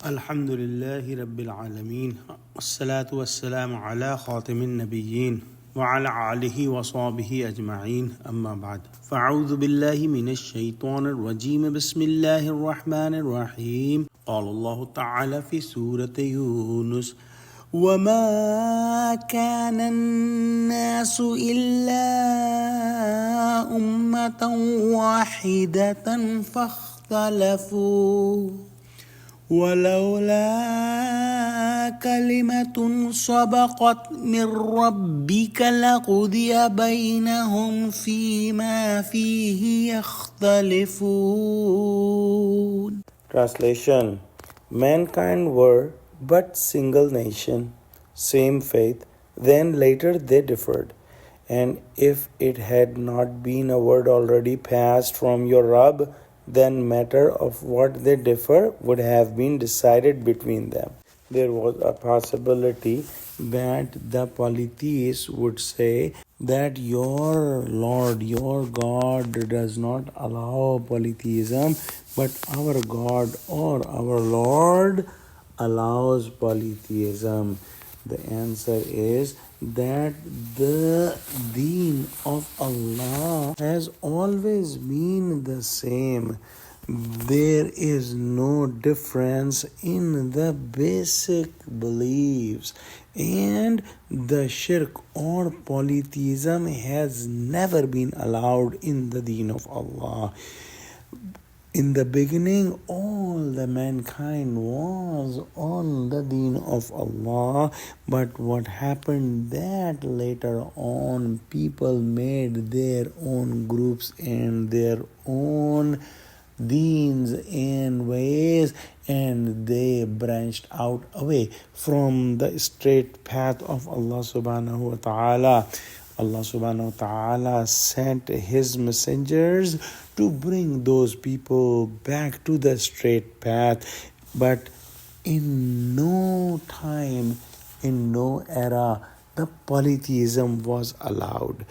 Alhamdulillahi Rabbil Alameen. Wassalatu wassalamu ala khatimin nabiyyin wa ala alihi wa sahbihi ajma'een. Amma ba'd. Fa'udhu billahi minash shaitanir rajeem. Bismillahir rahmanir rahim. Qala Allah ta'ala fi Surah Yunus. وما كان الناس إلا أمة واحدة فاختلفوا ولولا كلمة سبقت من ربك لقضي بينهم فيما فيه يختلفون. Translation: Mankind were but single nation, same faith, then later they differed. And if it had not been a word already passed from your Rabb, then matter of what they differ would have been decided between them. There was a possibility that the polytheists would say that your Lord, your God does not allow polytheism, but our God or our Lord allows polytheism. The answer is that the deen of Allah has always been the same. There is no difference in the basic beliefs, and the shirk or polytheism has never been allowed in the deen of Allah. In the beginning, all the mankind was on the deen of Allah, but what happened that later on people made their own groups and their own deens and ways, and they branched out away from the straight path of Allah subhanahu wa ta'ala. Allah subhanahu wa ta'ala sent his messengers to bring those people back to the straight path, but in no time, in no era, the polytheism was allowed.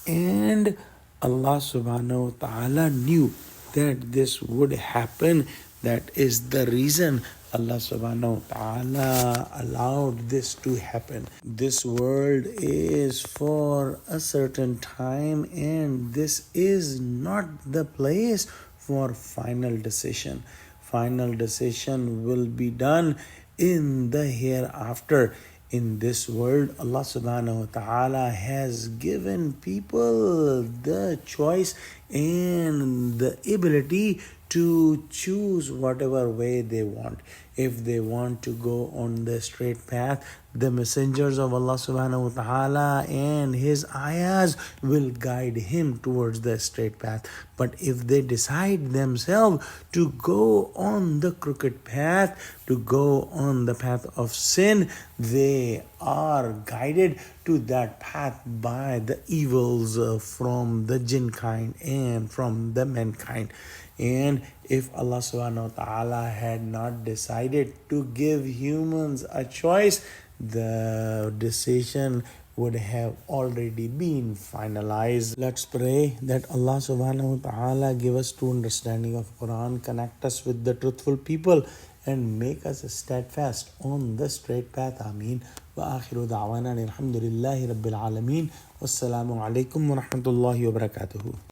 And Allah subhanahu wa ta'ala knew that this would happen. That is the reason Allah subhanahu wa ta'ala allowed this to happen. This world is for a certain time, and this is not the place for final decision. Final decision will be done in the hereafter. In this world, Allah subhanahu wa ta'ala has given people the choice and the ability to choose whatever way they want. If they want to go on the straight path, the messengers of Allah subhanahu wa ta'ala and his ayahs will guide him towards the straight path. But if they decide themselves to go on the crooked path, to go on the path of sin, they are guided to that path by the evils from the jinn kind and from the mankind. And if Allah subhanahu wa ta'ala had not decided to give humans a choice, the decision would have already been finalized. Let's pray that Allah subhanahu wa ta'ala give us true understanding of Quran, connect us with the truthful people, and make us steadfast on the straight path. Ameen. Wa akhiru da'wana alhamdulillahi rabbil alameen. Wassalamu alaikum wa rahmatullahi wa barakatuhu.